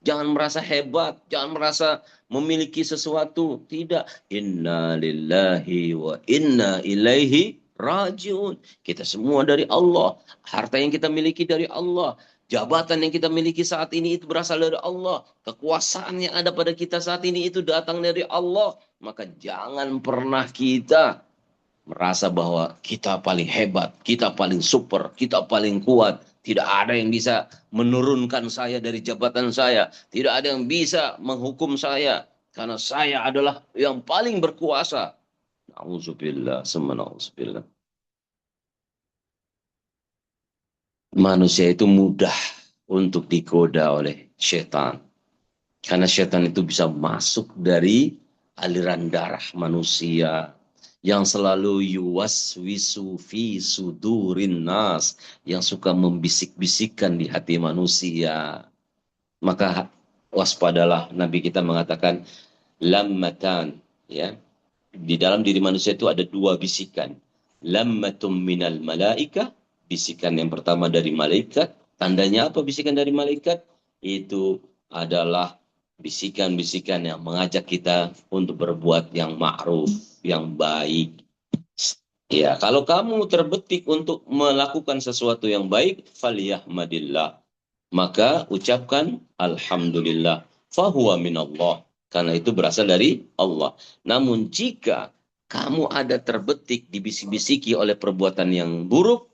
Jangan merasa hebat. Jangan merasa memiliki sesuatu. Tidak. Inna lillahi wa inna ilaihi rajiun. Kita semua dari Allah. Harta yang kita miliki dari Allah. Jabatan yang kita miliki saat ini itu berasal dari Allah. Kekuasaan yang ada pada kita saat ini itu datang dari Allah. Maka jangan pernah kita merasa bahwa kita paling hebat, kita paling super, kita paling kuat. Tidak ada yang bisa menurunkan saya dari jabatan saya. Tidak ada yang bisa menghukum saya. Karena saya adalah yang paling berkuasa. Na'udzubillah, summa na'udzubillah. Manusia itu mudah untuk digoda oleh setan. Karena setan itu bisa masuk dari aliran darah manusia yang selalu yuwaswisu fi sudurin nas, yang suka membisik-bisikkan di hati manusia. Maka waspadalah, Nabi kita mengatakan lammatan, ya. Di dalam diri manusia itu ada dua bisikan. Lammatum minal malaika, bisikan yang pertama dari malaikat. Tandanya apa bisikan dari malaikat? Itu adalah bisikan-bisikan yang mengajak kita untuk berbuat yang ma'ruf, yang baik. Ya, kalau kamu terbetik untuk melakukan sesuatu yang baik, faliyahmadillah. Maka ucapkan alhamdulillah. Fahuwa minallah. Karena itu berasal dari Allah. Namun jika kamu ada terbetik dibisik-bisiki oleh perbuatan yang buruk,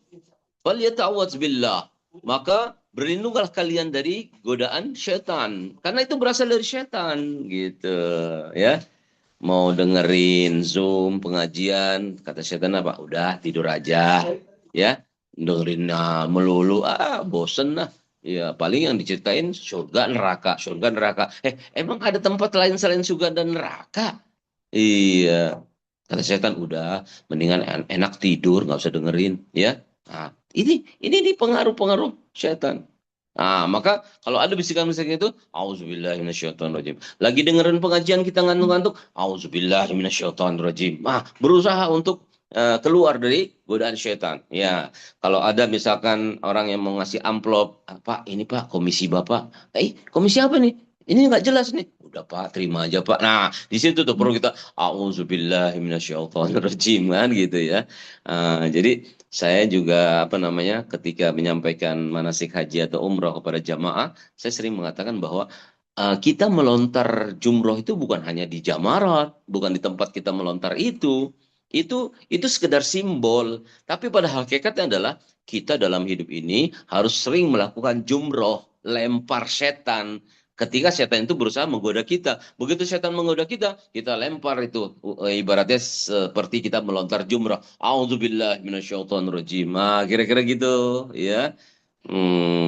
falyata'awwadz billah. Maka berlindunglah kalian dari godaan syaitan. Karena itu berasal dari syaitan, gitu, ya. Mau dengerin Zoom pengajian, kata setan apa? Udah tidur aja, ya. Dengerin melulu, bosen lah. Ya, paling yang diceritain surga neraka, surga neraka. Emang ada tempat lain selain surga dan neraka? Iya. Kata setan, udah mendingan enak tidur, nggak usah dengerin, ya. Nah, ini pengaruh-pengaruh setan. Nah, maka kalau ada bisikan-bisikan itu, auzubillahi minasyaitonirrajim. Lagi dengerin pengajian kita ngantuk-ngantuk, auzubillahi minasyaitonirrajim. Berusaha untuk keluar dari godaan syaitan. Ya, kalau ada misalkan orang yang mau ngasih amplop, Pak, ini Pak, komisi Bapak. Komisi apa nih? Ini nggak jelas nih. Udah Pak, terima aja Pak. Nah, di situ tuh perlu kita, auzubillahi minasyaitonirrajim, kan gitu ya. Jadi saya juga ketika menyampaikan manasik haji atau umroh kepada jamaah, saya sering mengatakan bahwa kita melontar jumroh itu bukan hanya di jamarat, bukan di tempat kita melontar itu sekedar simbol. Tapi pada hakikatnya adalah kita dalam hidup ini harus sering melakukan jumroh, lempar setan. Ketika setan itu berusaha menggoda kita, begitu setan menggoda kita, kita lempar itu, ibaratnya seperti kita melontar jumrah. Auzubillah minasyaitonirrajim. Kira-kira gitu, ya.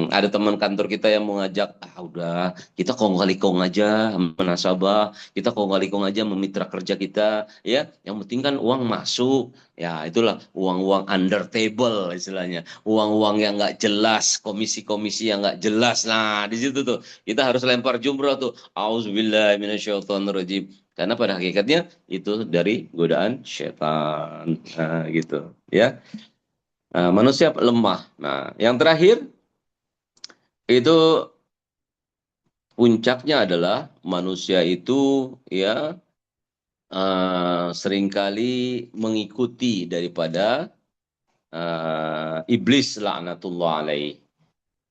Ada teman kantor kita yang mau ngajak, udah, kita kong kali kong aja menasabah, kita kong kali kong aja memitra kerja kita, ya. Yang penting kan uang masuk, ya itulah uang-uang under table istilahnya, uang-uang yang nggak jelas, komisi-komisi yang nggak jelas. Nah, di situ tuh kita harus lempar jumroh tuh, auzubillahi minasyaitonirrajim. Karena pada hakikatnya itu dari godaan syaitan, gitu, ya. Manusia lemah. Nah, yang terakhir itu puncaknya adalah manusia itu, ya, seringkali mengikuti daripada iblis laknatullah alaih.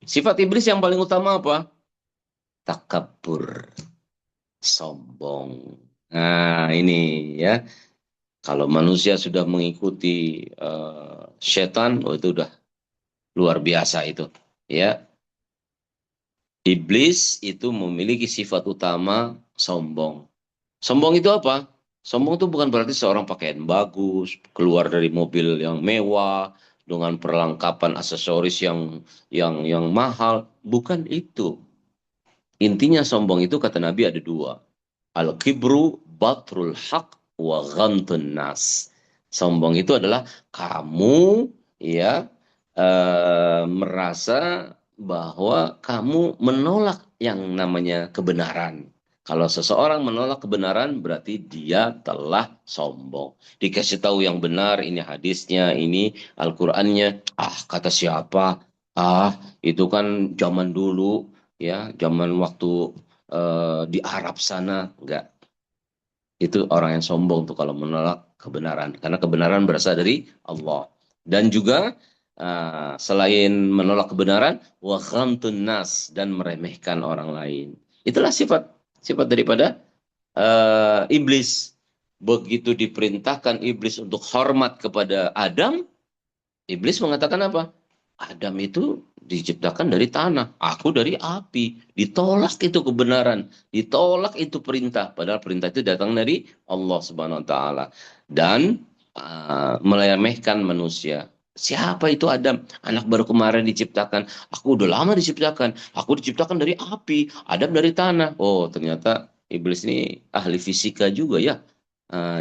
Sifat iblis yang paling utama apa? Takabur, sombong. Nah, ini ya. Kalau manusia sudah mengikuti setan, itu udah luar biasa itu, ya. Iblis itu memiliki sifat utama sombong. Sombong itu apa? Sombong itu bukan berarti seorang pakaian bagus, keluar dari mobil yang mewah, dengan perlengkapan aksesoris yang mahal. Bukan itu. Intinya sombong itu kata Nabi ada dua. Al-kibru batrul haq wa ghantun nas. Sombong itu adalah kamu, ya, merasa bahwa kamu menolak yang namanya kebenaran. Kalau seseorang menolak kebenaran berarti dia telah sombong. Dikasih tahu yang benar, ini hadisnya, ini Al-Qur'annya. Kata siapa? Itu kan zaman dulu, ya, zaman waktu di Arab sana. Enggak. Itu orang yang sombong tuh kalau menolak kebenaran. Karena kebenaran berasal dari Allah. Dan juga selain menolak kebenaran, wa ghamtun nas, dan meremehkan orang lain. Itulah sifat daripada iblis. Begitu diperintahkan iblis untuk hormat kepada Adam, iblis mengatakan apa? Adam itu diciptakan dari tanah, aku dari api. Ditolak itu kebenaran, ditolak itu perintah. Padahal perintah itu datang dari Allah Subhanahu Wa Taala. Dan meremehkan manusia. Siapa itu Adam? Anak baru kemarin diciptakan. Aku udah lama diciptakan. Aku diciptakan dari api. Adam dari tanah. Oh, ternyata iblis ini ahli fisika juga ya.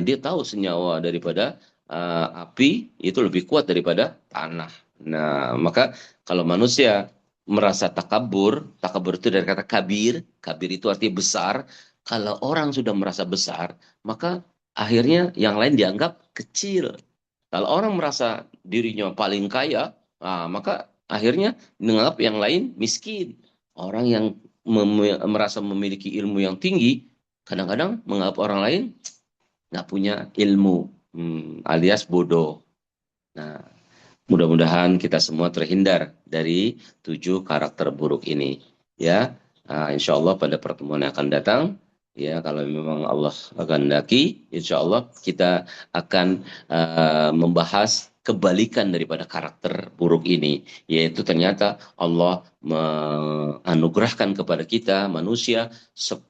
Dia tahu senyawa daripada api itu lebih kuat daripada tanah. Nah, maka kalau manusia merasa takabur, takabur itu dari kata kabir, kabir itu artinya besar. Kalau orang sudah merasa besar, maka akhirnya yang lain dianggap kecil. Kalau orang merasa dirinya paling kaya, maka akhirnya menganggap yang lain miskin. Orang yang merasa memiliki ilmu yang tinggi, kadang-kadang menganggap orang lain nggak punya ilmu, alias bodoh. Nah, mudah-mudahan kita semua terhindar dari 7 karakter buruk ini. Ya, insya Allah pada pertemuan yang akan datang, ya kalau memang Allah akan daki, insya Allah kita akan membahas kebalikan daripada karakter buruk ini, yaitu ternyata Allah menganugerahkan kepada kita manusia 10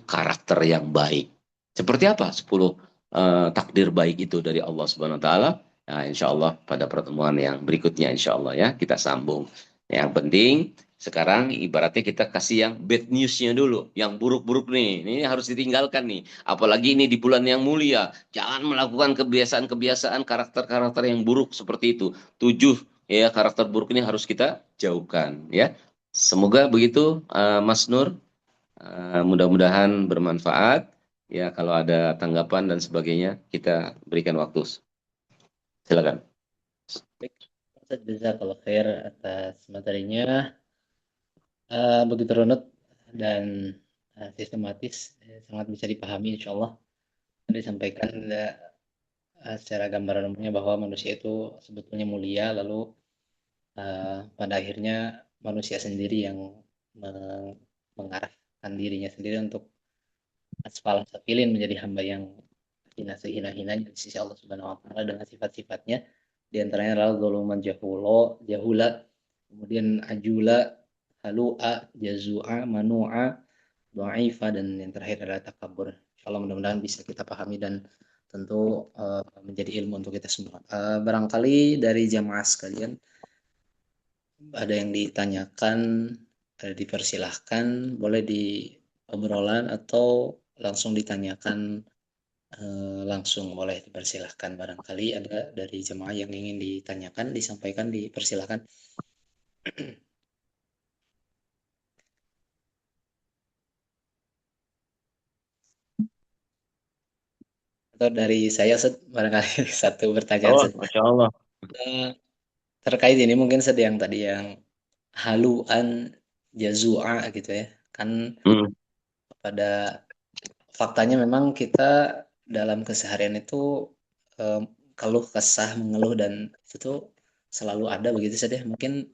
karakter yang baik. Seperti apa 10 takdir baik itu dari Allah Subhanahu Wa Taala? Nah, insya Allah pada pertemuan yang berikutnya, insya Allah ya, kita sambung. Yang penting sekarang ibaratnya kita kasih yang bad newsnya dulu, yang buruk-buruk nih, ini harus ditinggalkan nih. Apalagi ini di bulan yang mulia, jangan melakukan kebiasaan-kebiasaan karakter-karakter yang buruk seperti itu. 7 ya karakter buruk ini harus kita jauhkan ya. Semoga begitu, Mas Nur. Mudah-mudahan bermanfaat. Ya, kalau ada tanggapan dan sebagainya, kita berikan waktu. Silakan. Baik, Ustaz, jazakallah khair atas materinya. Begitu runut dan sistematis, sangat bisa dipahami insya Allah. Disampaikan secara gambaran umumnya bahwa manusia itu sebetulnya mulia, lalu pada akhirnya manusia sendiri yang mengarahkan dirinya sendiri untuk asfal safilin, menjadi hamba yang hina sehina-hinanya di sisi Allah Subhanahu wa taala dengan sifat-sifatnya. Di antaranya adalah zuluman jahula, kemudian ajula, halu'a, jazua, manu'a, dha'ifa, dan yang terakhir adalah takabur. Insyaallah mudah-mudahan bisa kita pahami dan tentu menjadi ilmu untuk kita semua. Barangkali dari jamaah sekalian ada yang ditanyakan, ada dipersilahkan, boleh di obrolan atau langsung ditanyakan langsung, boleh dipersilahkan. Barangkali ada dari jemaah yang ingin ditanyakan, disampaikan, dipersilahkan. Atau dari saya, Ustaz, barangkali satu pertanyaan, Oh, Ustaz. Masya Allah. Eh, Terkait ini mungkin sedang tadi yang haluan jazua gitu ya. Kan Hmm, pada faktanya memang kita dalam keseharian itu eh, keluh kesah, mengeluh, dan itu tuh selalu ada begitu saja. Mungkin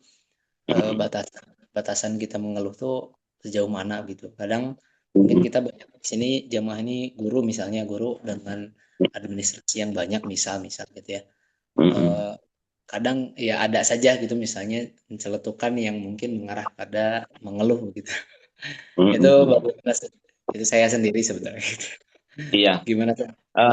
hmm, batasan batasan kita mengeluh tuh sejauh mana gitu. Kadang mungkin hmm, kita banyak di sini jamaah ini guru, misalnya guru dengan administrasi yang banyak, misal gitu ya. hmm, Eh, Kadang ya ada saja gitu, misalnya enceletukan yang mungkin mengarah pada mengeluh gitu. Itu hmm. bagaimana, Sih? Itu saya sendiri sebenarnya gitu. Iya. Gimana tuh Eh,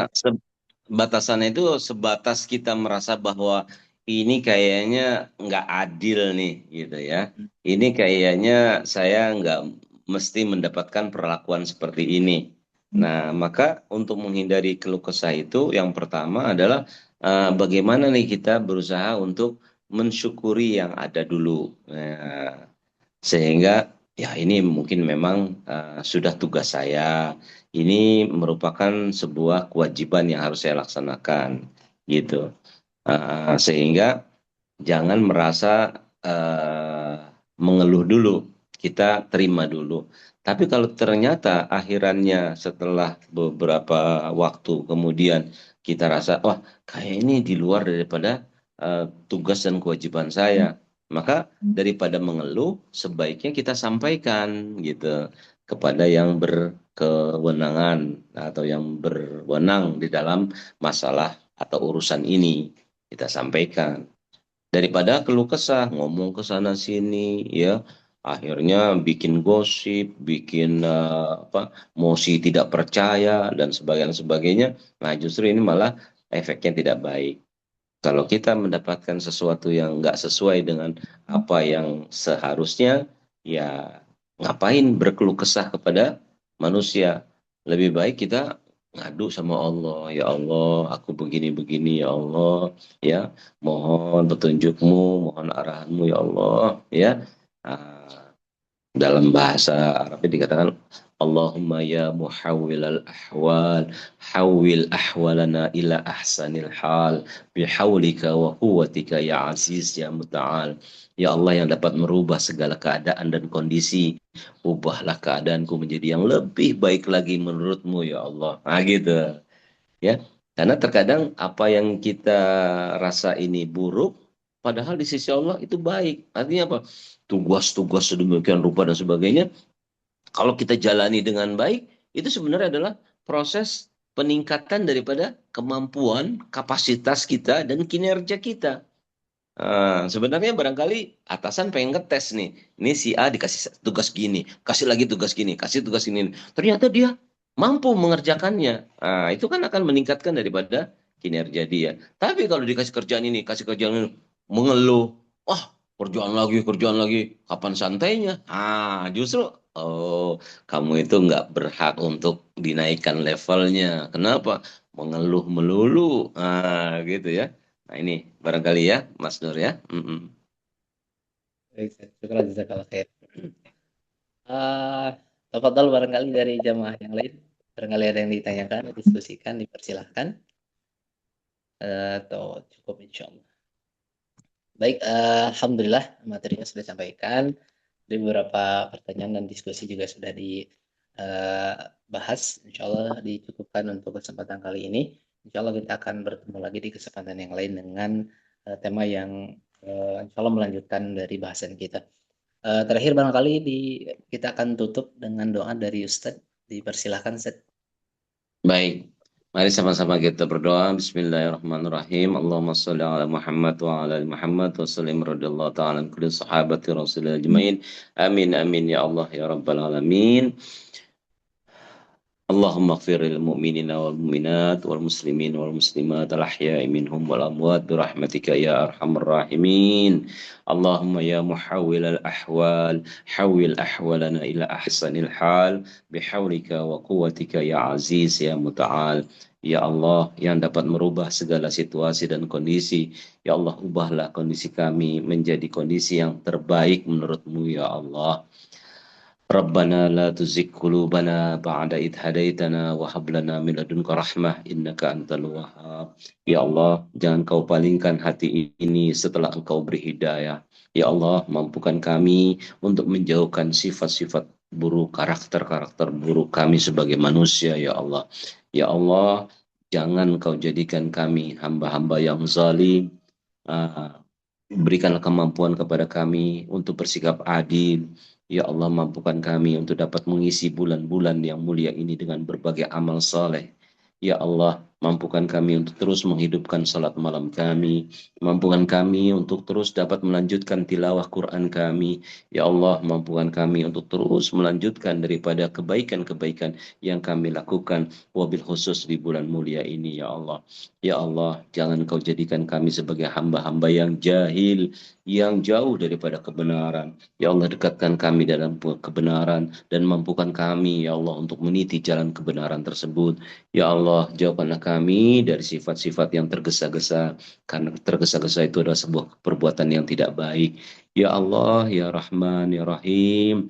batasannya? batasannya itu sebatas kita merasa bahwa ini kayaknya nggak adil nih, gitu ya. Ini kayaknya saya nggak mesti mendapatkan perlakuan seperti ini. Nah, maka untuk menghindari keluh kesah itu, yang pertama adalah bagaimana nih kita berusaha untuk mensyukuri yang ada dulu. Nah, sehingga ya ini mungkin memang sudah tugas saya. Ini merupakan sebuah kewajiban yang harus saya laksanakan, gitu. Sehingga jangan merasa mengeluh dulu, kita terima dulu. Tapi kalau ternyata akhirannya setelah beberapa waktu kemudian kita rasa, wah kayak ini di luar daripada tugas dan kewajiban saya, maka daripada mengeluh, sebaiknya kita sampaikan gitu kepada yang berkewenangan atau yang berwenang di dalam masalah atau urusan ini. Kita sampaikan daripada keluh kesah ngomong ke sana sini ya, akhirnya bikin gosip, bikin mosi tidak percaya dan sebagainya. Nah, justru ini malah efeknya tidak baik. Kalau kita mendapatkan sesuatu yang nggak sesuai dengan apa yang seharusnya, ya ngapain berkeluh kesah kepada manusia. Lebih baik kita ngadu sama Allah. Ya Allah, aku begini-begini ya Allah. Ya, mohon petunjukmu, mohon arahanmu ya Allah. Ya, ah, dalam bahasa Arabnya dikatakan Allahumma ya muhawwilal ahwal hawwil ahwalana ila ahsanil hal bihaulika wa quwwatika ya aziz ya muta'al. Ya Allah yang dapat merubah segala keadaan dan kondisi, ubahlah keadaanku menjadi yang lebih baik lagi menurutmu ya Allah. Nah gitu ya. Karena terkadang apa yang kita rasa ini buruk, padahal di sisi Allah itu baik. Artinya apa? Tugas-tugas sedemikian rupa dan sebagainya, kalau kita jalani dengan baik, itu sebenarnya adalah proses peningkatan daripada kemampuan, kapasitas kita, dan kinerja kita. Sebenarnya barangkali atasan pengen ngetes nih. Ini si A dikasih tugas gini, kasih lagi tugas gini, kasih tugas ini. Ternyata dia mampu mengerjakannya. Itu kan akan meningkatkan daripada kinerja dia. Tapi kalau dikasih kerjaan ini, kasih kerjaan ini, mengeluh, wah kerjaan lagi, kapan santainya? Justru, oh kamu itu nggak berhak untuk dinaikkan levelnya. Kenapa? Mengeluh melulu, gitu ya. Nah ini barangkali ya, Mas Nur ya. Baik, syukur jazakallah khair. Tafadhal barangkali dari jamaah yang lain, barangkali ada yang ditanyakan, diskusikan, dipersilahkan, atau cukup insyaallah. Baik, alhamdulillah materinya sudah disampaikan. Dari beberapa pertanyaan dan diskusi juga sudah dibahas. Insya Allah dicukupkan untuk kesempatan kali ini. Insya Allah kita akan bertemu lagi di kesempatan yang lain dengan tema yang insya Allah melanjutkan dari bahasan kita. Terakhir barangkali kita akan tutup dengan doa dari Ustadz. Dipersilahkan Ustadz. Baik, mari sama-sama kita berdoa. Bismillahirrahmanirrahim. Allahumma sholli ala Muhammad wa ala ali Muhammad wa sallim radhiyallahu ta'ala an kulli sahabati Rasulillah ajmain. Amin amin ya Allah ya rabbal alamin. اللهم اغفر للمؤمنين والمؤمنات والمسلمين والمسلمات الأحياء منهم والأموات برحمتك يا أرحم الراحمين. اللهم يا محول الأحوال حول أحوالنا إلى أحسن الحال بحولك وقوتك يا عزيز يا متعال. Ya Allah yang dapat merubah segala situasi dan kondisi. Ya Allah ubahlah kondisi kami menjadi kondisi yang terbaik menurut-Mu ya Allah. ربنا لا تزغ قلوبنا بعد إذ هديتنا وهب لنا من لدنك رحمة إنك أنت الوهاب. Ya Allah, jangan Kau palingkan hati ini setelah Engkau beri hidayah. Ya Allah, mampukan kami untuk menjauhkan sifat-sifat buruk, karakter-karakter buruk kami sebagai manusia, ya Allah. Ya Allah, jangan Kau jadikan kami hamba-hamba yang zalim. Berikanlah kemampuan kepada kami untuk bersikap adil. Ya Allah, mampukan kami untuk dapat mengisi bulan-bulan yang mulia ini dengan berbagai amal saleh. Ya Allah, mampukan kami untuk terus menghidupkan salat malam kami. Mampukan kami untuk terus dapat melanjutkan tilawah Quran kami. Ya Allah, mampukan kami untuk terus melanjutkan daripada kebaikan-kebaikan yang kami lakukan. Wabil khusus di bulan mulia ini, ya Allah. Ya Allah, jangan Kau jadikan kami sebagai hamba-hamba yang jahil, yang jauh daripada kebenaran. Ya Allah, dekatkan kami dalam kebenaran dan mampukan kami, ya Allah, untuk meniti jalan kebenaran tersebut. Ya Allah, jauhkanlah kami dari sifat-sifat yang tergesa-gesa, karena tergesa-gesa itu adalah sebuah perbuatan yang tidak baik. Ya Allah, ya Rahman, ya Rahim,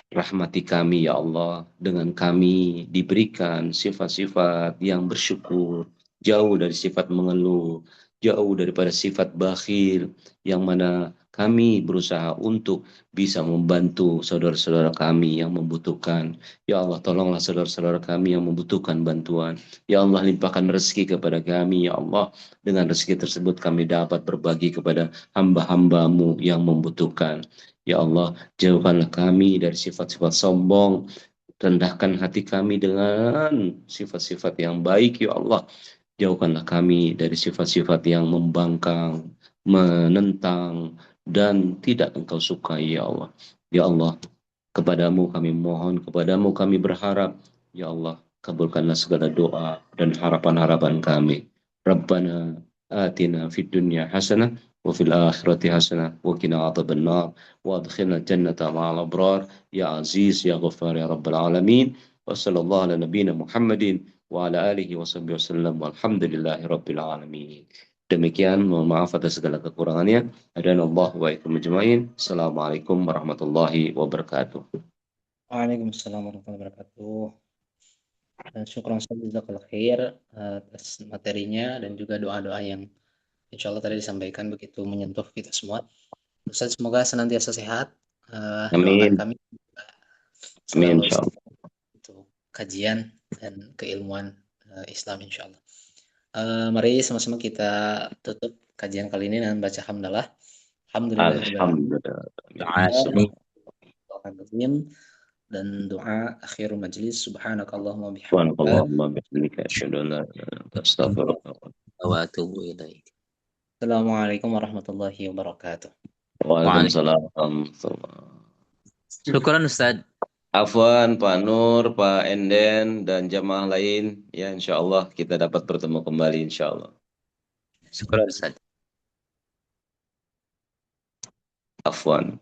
rahmati kami ya Allah, dengan kami diberikan sifat-sifat yang bersyukur, jauh dari sifat mengeluh, jauh daripada sifat bakhil, yang mana kami berusaha untuk bisa membantu saudara-saudara kami yang membutuhkan. Ya Allah, tolonglah saudara-saudara kami yang membutuhkan bantuan. Ya Allah, limpahkan rezeki kepada kami, ya Allah. Dengan rezeki tersebut kami dapat berbagi kepada hamba-hambamu yang membutuhkan. Ya Allah, jauhkanlah kami dari sifat-sifat sombong, rendahkan hati kami dengan sifat-sifat yang baik, ya Allah. Jauhkanlah kami dari sifat-sifat yang membangkang, menentang, dan tidak Engkau sukai, ya Allah. Ya Allah, kepadamu kami mohon, kepadamu kami berharap, ya Allah, kabulkanlah segala doa dan harapan-harapan kami. Rabbana atina fid dunya hasanah وفي الآخرة حسنة وقنا عذاب النار وأدخلنا الجنة مع الأبرار يا عزيز يا غفار يا رب العالمين وصلى الله على نبينا محمد وعلى آله وصحبه وسلم والحمد لله رب العالمين. Demikian, mohon maaf atas segala kekurangannya. Adana Allah wa ikum ajmain. Assalamualaikum warahmatullahi wabarakatuh. Waalaikumsalam warahmatullahi wabarakatuh. Dan syukran Ustaz, jazakallahu khair atas materinya dan juga doa-doa yang insya Allah tadi disampaikan begitu menyentuh kita semua. Ustaz semoga senantiasa sehat. Doakan Amin. kami Amin selalu insyaallah. untuk kajian dan keilmuan Islam insya Allah. Mari sama-sama kita tutup kajian kali ini dengan baca hamdalah. Alhamdulillahirabbil alamin. Alhamdulillah. Dan doa akhir majelis subhanakallahumma bihamdika Subhanakallahumma bihamdika asyhadu an la ilaha illa anta astaghfiruka wa atubu ilaik. Assalamualaikum warahmatullahi wabarakatuh. Waalaikumsalam. Syukuran Ustaz. Afwan, Pak Nur, Pak Enden, dan jamaah lain. Ya, insya Allah kita dapat bertemu kembali, insya Allah. Syukuran Ustaz. Afwan.